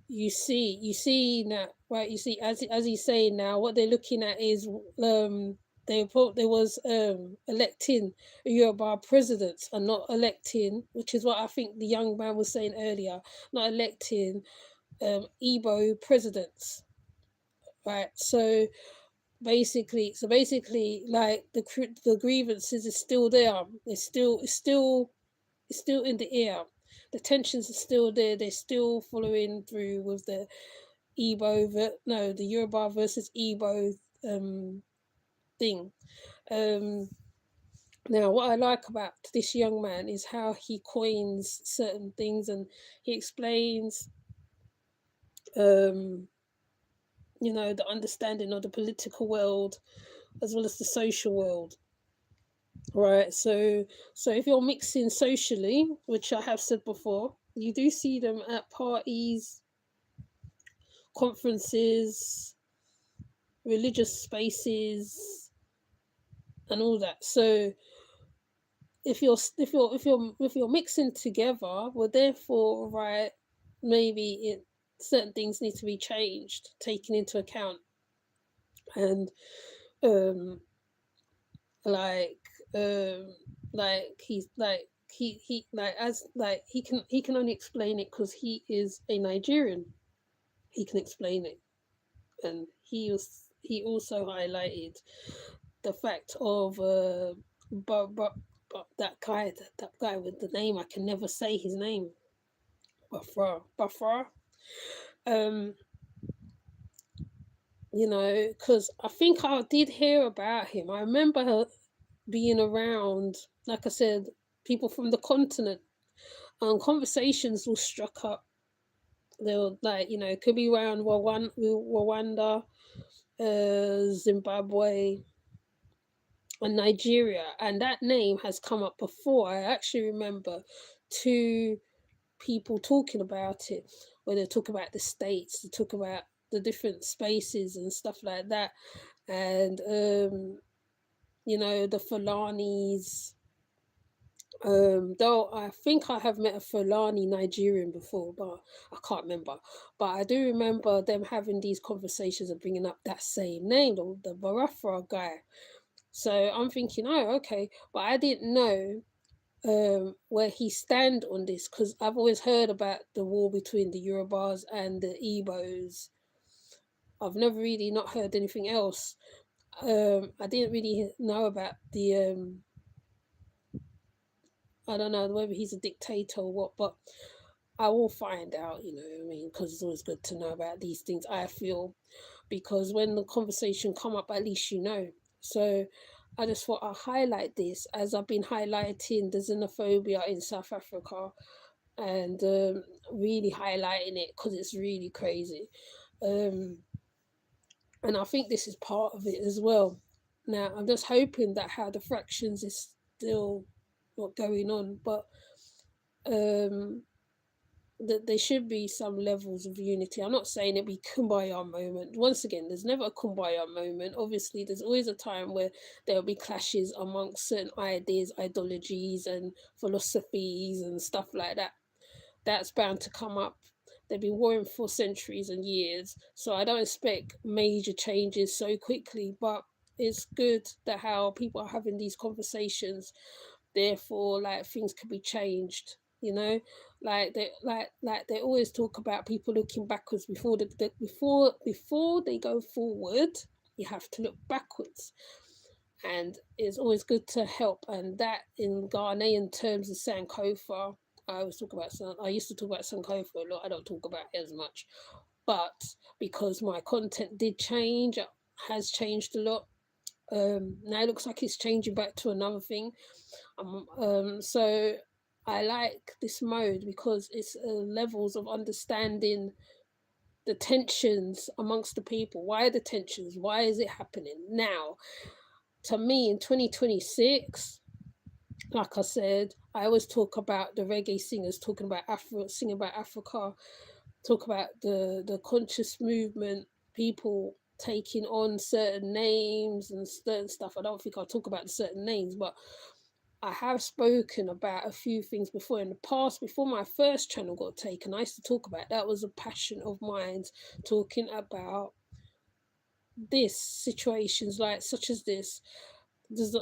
you see that, right? You see, as he's saying now, what they're looking at is there was electing Yoruba presidents and not electing, which is what I think the young man was saying earlier, not electing Igbo presidents, right? So basically, like the grievances is still there. It's still in the air. The tensions are still there. They're still following through with the the Yoruba versus Igbo thing. Now, what I like about this young man is how he coins certain things, and he explains, the understanding of the political world as well as the social world, right? So if you're mixing socially, which I have said before, you do see them at parties, conferences, religious spaces, and all that. So if you're mixing together, well, therefore, right, maybe certain things need to be changed, taken into account, and um, like um, he's he can only explain it because he is a Nigerian. He can explain it, and he also highlighted the fact of but that guy with the name, I can never say his name. Bafra. Um, because I think I did hear about him. I remember being around, like I said, people from the continent, and conversations were struck up. They were like, it could be around Rwanda, Zimbabwe, and Nigeria, and that name has come up before. I actually remember two people talking about it, where they talk about the states, they talk about the different spaces and stuff like that, and the Fulanis. Though I think I have met a Fulani Nigerian before, but I can't remember. But I do remember them having these conversations and bringing up that same name, the Barafra guy. So I'm thinking, oh, okay, but I didn't know where he stand on this, because I've always heard about the war between the Yorubas and the Igbos. I've never really not heard anything else. I didn't really know about the I don't know whether he's a dictator or what, but I will find out, because it's always good to know about these things, I feel, because when the conversation come up, at least you know. So I just thought I'll highlight this, as I've been highlighting the xenophobia in South Africa, and really highlighting it because it's really crazy. And I think this is part of it as well. Now, I'm just hoping that how the fractions is still not going on, but that there should be some levels of unity. I'm not saying it be kumbaya moment. Once again, there's never a kumbaya moment. Obviously, there's always a time where there'll be clashes amongst certain ideas, ideologies, and philosophies and stuff like that. That's bound to come up. They've been warring for centuries and years, so I don't expect major changes so quickly. But it's good that how people are having these conversations. Therefore, like, things can be changed. Like they always talk about people looking backwards before they go forward. You have to look backwards, and it's always good to help. And that, in Ghanaian terms, is Sankofa. I used to talk about Sankofa a lot. I don't talk about it as much, but because my content did change, it has changed a lot. Now it looks like it's changing back to another thing. So I like this mode because it's levels of understanding the tensions amongst the people. Why are the tensions? Why is it happening now? To me, in 2026, like I said, I always talk about the reggae singers talking about singing about Africa, talk about the conscious movement, people taking on certain names and certain stuff. I don't think I'll talk about certain names, but I have spoken about a few things before in the past. Before my first channel got taken, I used to talk about that. Was a passion of mine, talking about this situations like such as this. There's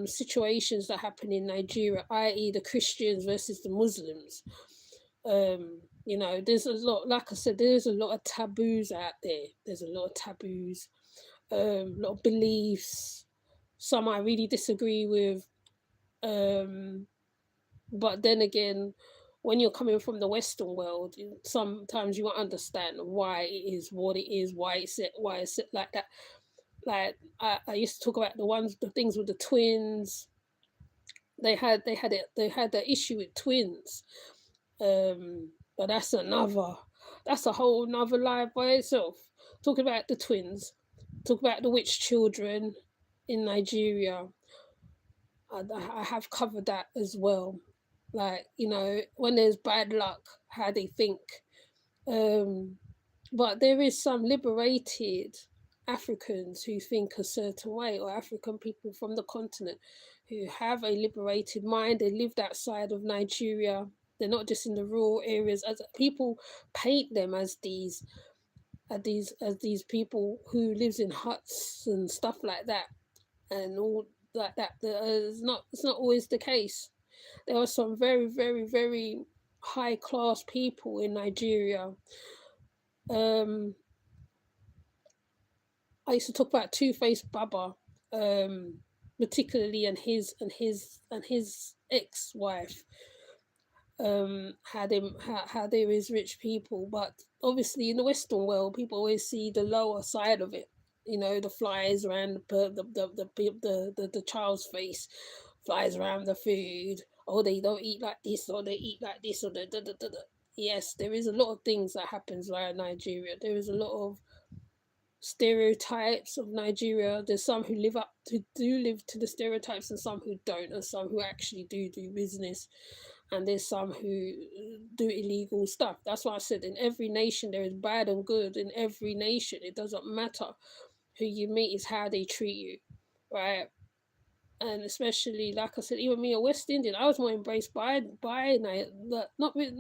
situations that happen in Nigeria, i.e., the Christians versus the Muslims. You know, there's a lot. Like I said, there's a lot of taboos out there. There's a lot of taboos, a lot of beliefs. Some I really disagree with. But then again, when you're coming from the Western world, sometimes you won't understand why it is what it is, why it's set like that. Like I used to talk about the things with the twins. They had the issue with twins, but that's a whole nother life by itself. Talking about the twins, talk about the witch children in Nigeria. I have covered that as well. Like, you know, when there's bad luck, how they think. But there is some liberated Africans who think a certain way, or African people from the continent who have a liberated mind. They lived outside of Nigeria. They're not just in the rural areas. As people paint them as these people who lives in huts and stuff like that, and all like that. It's not always the case. There are some very, very, very high class people in Nigeria. I used to talk about Two-Face Baba, particularly, and his ex-wife. How there is rich people, but obviously in the Western world, people always see the lower side of it. You know, the flies around the child's face, flies around the food. Oh, they don't eat like this, or they eat like this, or the. Yes, there is a lot of things that happens around Nigeria. There is a lot of stereotypes of Nigeria. There's some who do live to the stereotypes, and some who don't, and some who actually do business, and there's some who do illegal stuff. That's why I said in every nation there is bad and good. In every nation, it doesn't matter who you meet, is how they treat you, right? And especially, like I said, even me, a West Indian, I was more embraced by not with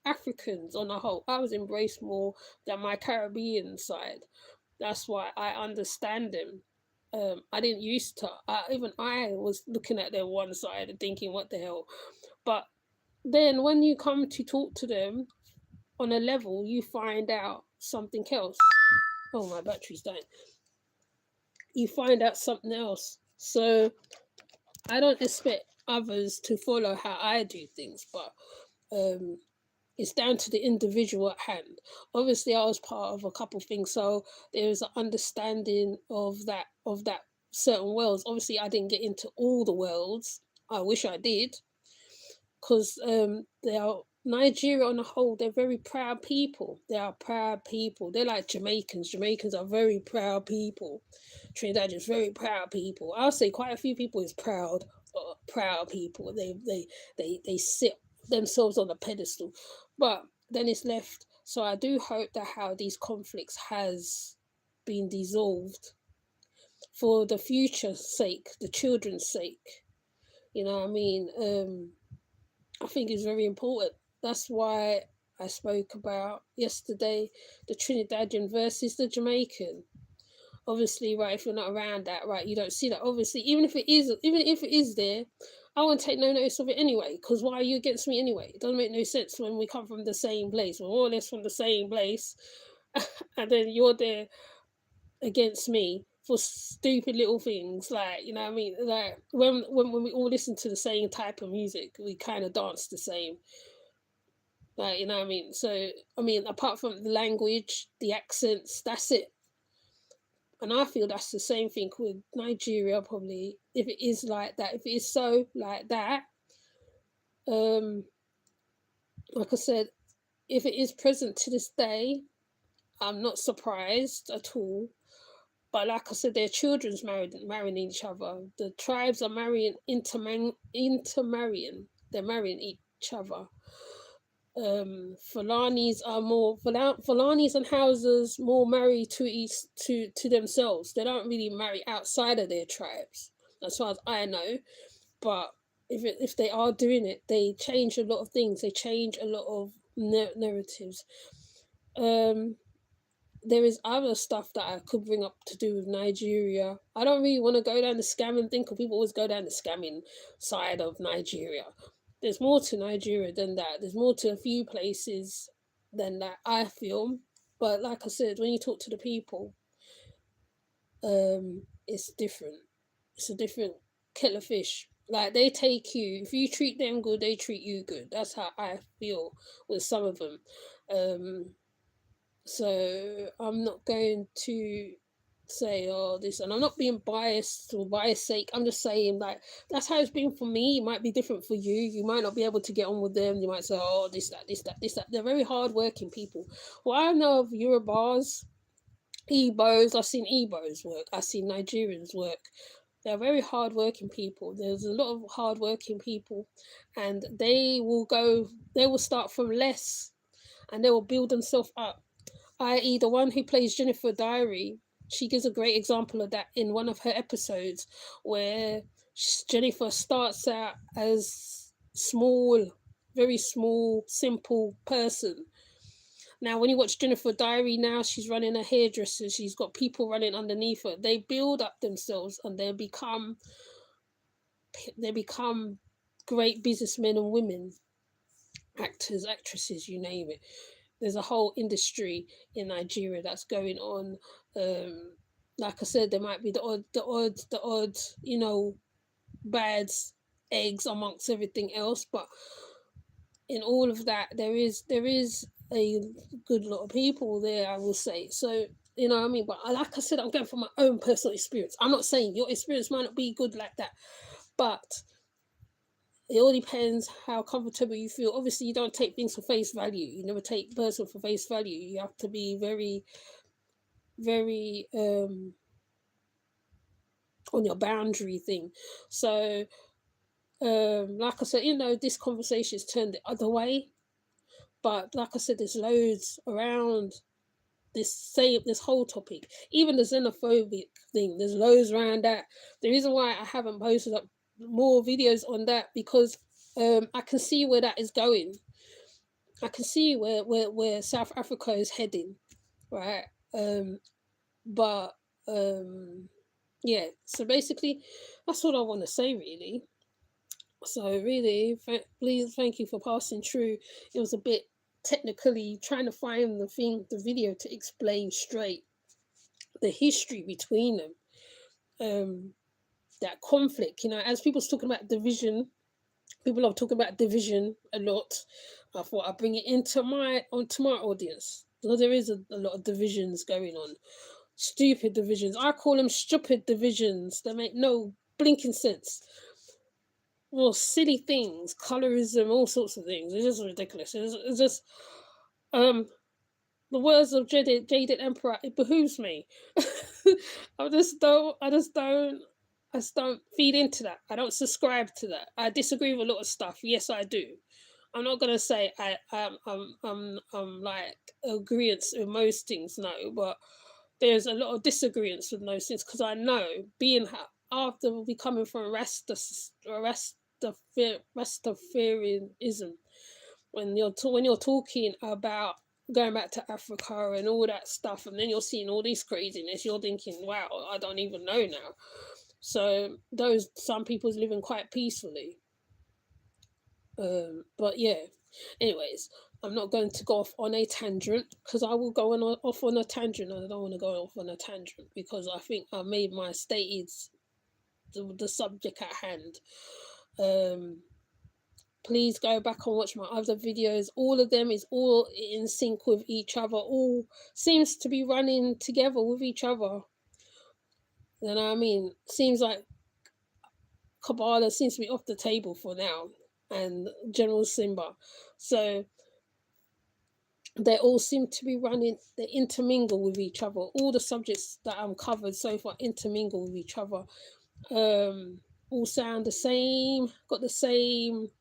Africans on the whole. I was embraced more than my Caribbean side. That's why I understand them. I didn't used to. Even I was looking at their one side and thinking, "What the hell?" But then when you come to talk to them on a level, you find out something else. Oh, my battery's dying. You find out something else. So I don't expect others to follow how I do things, but it's down to the individual at hand. Obviously, I was part of a couple of things, so there's an understanding of that certain worlds. Obviously, I didn't get into all the worlds. I wish I did, because they are Nigeria on the whole. They're very proud people. They are proud people. They're like Jamaicans. Jamaicans are very proud people. Trinidad is very proud people. I'll say quite a few people is proud people. They sit themselves on a pedestal, but then it's left. So I do hope that how these conflicts has been dissolved for the future's sake, the children's sake. You know what I mean? I think it's very important. That's why I spoke about yesterday the Trinidadian versus the Jamaican. Obviously, right, if you're not around that, right, you don't see that. Obviously, even if it is there, I won't take no notice of it anyway, because why are you against me anyway? It doesn't make no sense when we come from the same place. We're all or less from the same place, and then you're there against me for stupid little things, like, you know what I mean? Like when we all listen to the same type of music, we kind of dance the same. Like, you know what I mean? So, I mean, apart from the language, the accents, that's it. And I feel that's the same thing with Nigeria, probably. If it is like that, if it is so like that, like I said, if it is present to this day, I'm not surprised at all. But like I said, their children's marrying each other. The tribes are intermarrying. They're marrying each other. Fulanis and Hausas more marry to themselves. They don't really marry outside of their tribes, as far as I know. But if they are doing it, they change a lot of things. They change a lot of narratives. there is other stuff that I could bring up to do with Nigeria. I don't really want to go down the scamming thing, because people always go down the scamming side of Nigeria. There's more to Nigeria than that. There's more to a few places than that, I feel. But like I said, when you talk to the people, it's different. It's a different kettle of fish. Like, they take you, if you treat them good, they treat you good. That's how I feel with some of them. So I'm not going to say, oh, this, and I'm not being biased or biased sake. I'm just saying, like, that's how it's been for me. It might be different for you. You might not be able to get on with them. You might say, oh, this, that, this, that, this, that. They're very hardworking people. Well, I know of Yorubas, Igbos. I've seen Igbos work. I've seen Nigerians work. They're very hardworking people. There's a lot of hardworking people, and they will start from less, and they will build themselves up. I.e., the one who plays Jennifer Diary, she gives a great example of that in one of her episodes, where Jennifer starts out as small, very small, simple person. Now, when you watch Jennifer Diary now, she's running a hairdresser. She's got people running underneath her. They build up themselves, and they become great businessmen and women, actors, actresses, you name it. There's a whole industry in Nigeria that's going on. Like I said, there might be the odd, bad eggs amongst everything else, but in all of that, there is a good lot of people there, I will say. So, you know what I mean? But like I said, I'm going from my own personal experience. I'm not saying your experience might not be good like that, but it all depends how comfortable you feel. Obviously, you don't take things for face value. You never take person for face value. You have to be very, very on your boundary thing. So, like I said, this conversation's turned the other way. But like I said, there's loads around this whole topic. Even the xenophobic thing, there's loads around that. The reason why I haven't posted up more videos on that, because I can see where that is going. I can see where South Africa is heading, right? Yeah. So basically, that's what I want to say, really. So really, please, thank you for passing through. It was a bit technically trying to find the video to explain straight the history between them. That conflict, as people's talking about division, people are talking about division a lot. I thought I'd bring it onto my audience. So there is a lot of divisions going on. Stupid divisions. I call them stupid divisions. They make no blinking sense. Well, silly things, colorism, all sorts of things. It's just ridiculous. It's just the words of Jaded Emperor, it behooves me. I just don't feed into that. I don't subscribe to that. I disagree with a lot of stuff. Yes, I do. I'm not gonna say I'm like agreeance with most things, no, but there's a lot of disagreements with most things, because I know after becoming from Rastafarianism, when you're talking about going back to Africa and all that stuff, and then you're seeing all this craziness, you're thinking, wow, I don't even know now. So some people's living quite peacefully. But yeah, anyways, I'm not going to go off on a tangent, because I will go off on a tangent, and I don't want to go off on a tangent, because I think I made my stated the subject at hand. Please go back and watch my other videos. All of them is all in sync with each other. All seems to be running together with each other. You know what I mean? Seems like Kabbalah seems to be off the table for now, and General Simba. So they all seem to be running, they intermingle with each other. All the subjects that I'm covered so far intermingle with each other. All sound the same, got the same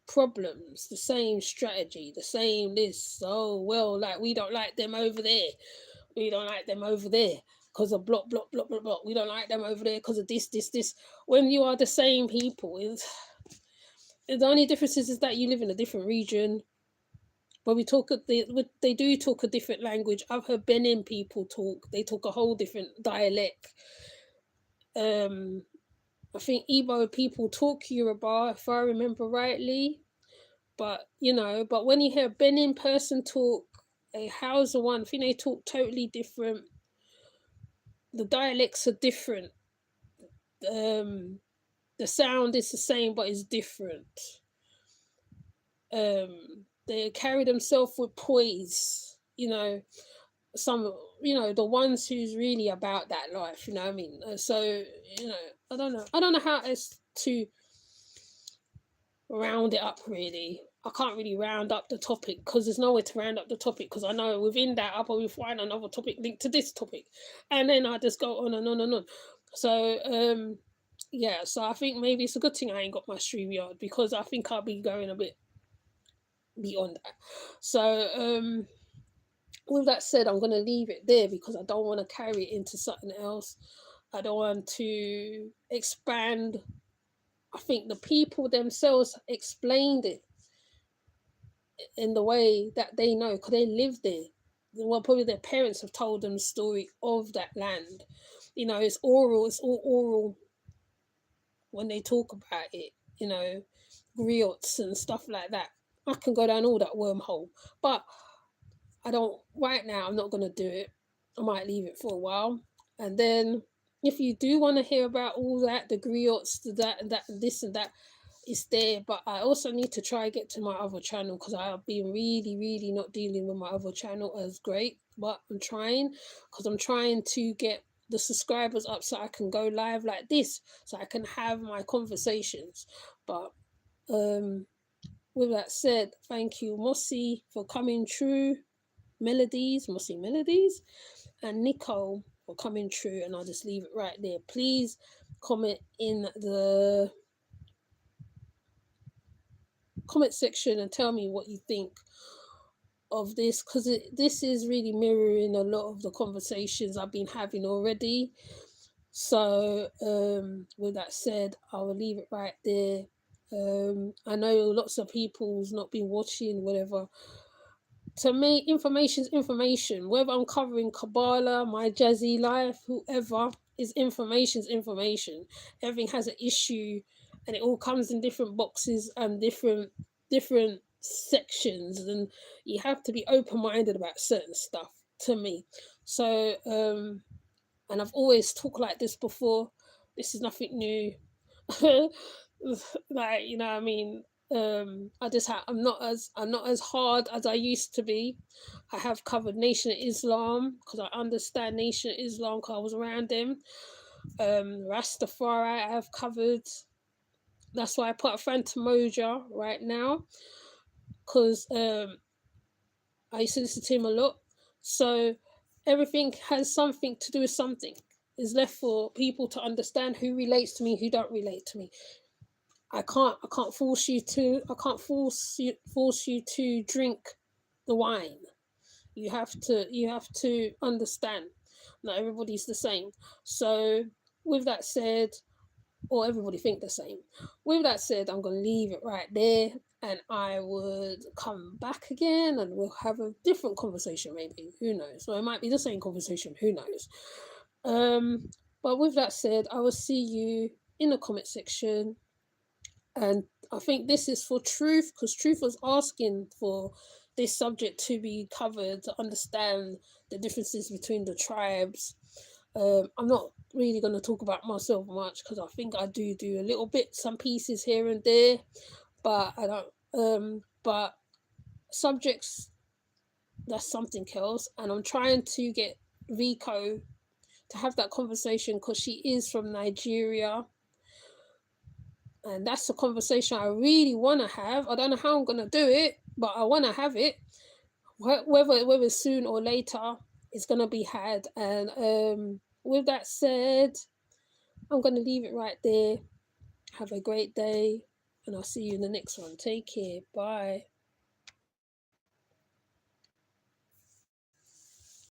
problems, the same strategy, the same this. Oh, well, like, we don't like them over there. We don't like them over there because of block. We don't like them over there because of this. When you are the same people, the only difference is that you live in a different region. When we talk, they do talk a different language. I've heard Benin people talk. They talk a whole different dialect. I think Igbo people talk Yoruba, if I remember rightly. But, you know, but when you hear a Benin person talk, a Hausa one, I think they talk totally different. The dialects are different. The sound is the same, but it's different. They carry themselves with poise, you know. Some, you know, the ones who's really about that life, you know what I mean? So, you know, I don't know how else to round it up, really. I can't really round up the topic because there's nowhere to round up the topic, because I know within that I'll probably find another topic linked to this topic, and then I just go on and on and on. So yeah, so I think maybe it's a good thing I ain't got my StreamYard, because I think I'll be going a bit beyond that. So with that said, I'm going to leave it there because I don't want to carry it into something else. I don't want to expand. I think the people themselves explained it in the way that they know, because they live there. Well, probably their parents have told them the story of that land. You know, it's oral, it's all oral when they talk about it, you know, griots and stuff like that. I can go down all that wormhole, but I don't, right now, I'm not going to do it. I might leave it for a while. And then if you do want to hear about all that, the griots, the that and that and this and that, it's there. But I also need to try and get to my other channel, because I've been really not dealing with my other channel as great. But I'm trying, because I'm trying to get the subscribers up so I can go live like this, so I can have my conversations. But with that said, thank you, Mossy, for coming through. Mossy Melodies, and Nicole for coming through. And I'll just leave it right there. Please comment in the comment section and tell me what you think of this, because this is really mirroring a lot of the conversations I've been having already. So with that said, I will leave it right there. I know lots of people's not been watching, whatever. To me, information's information. Whether I'm covering Kabbalah, my jazzy life, whoever, is information's information. Everything has an issue, and it all comes in different boxes and different sections, and you have to be open-minded about certain stuff, to me. So and I've always talked like this before. This is nothing new. Like, you know what I mean? I'm not as hard as I used to be. I have covered Nation of Islam because I understand Nation of Islam, because I was around them. Rastafari I have covered. That's why I put a Phantom Moja right now, because I used to listen to him a lot. So everything has something to do with something. It's left for people to understand who relates to me, who don't relate to me. I can't force you to drink the wine. You have to understand. Not everybody's the same. So with that said, or everybody think the same. With that said, I'm gonna leave it right there, and I would come back again and we'll have a different conversation, maybe. Who knows? Or it might be the same conversation, who knows? But with that said, I will see you in the comment section. And I think this is for Truth, because Truth was asking for this subject to be covered, to understand the differences between the tribes. I'm not really going to talk about myself much, because I think I do a little bit, some pieces here and there, but I don't. But subjects, that's something else. And I'm trying to get Rico to have that conversation, because she is from Nigeria. And that's a conversation I really want to have. I don't know how I'm going to do it, but I want to have it. Whether soon or later, it's going to be had. And with that said, I'm going to leave it right there. Have a great day, and I'll see you in the next one. Take care. Bye.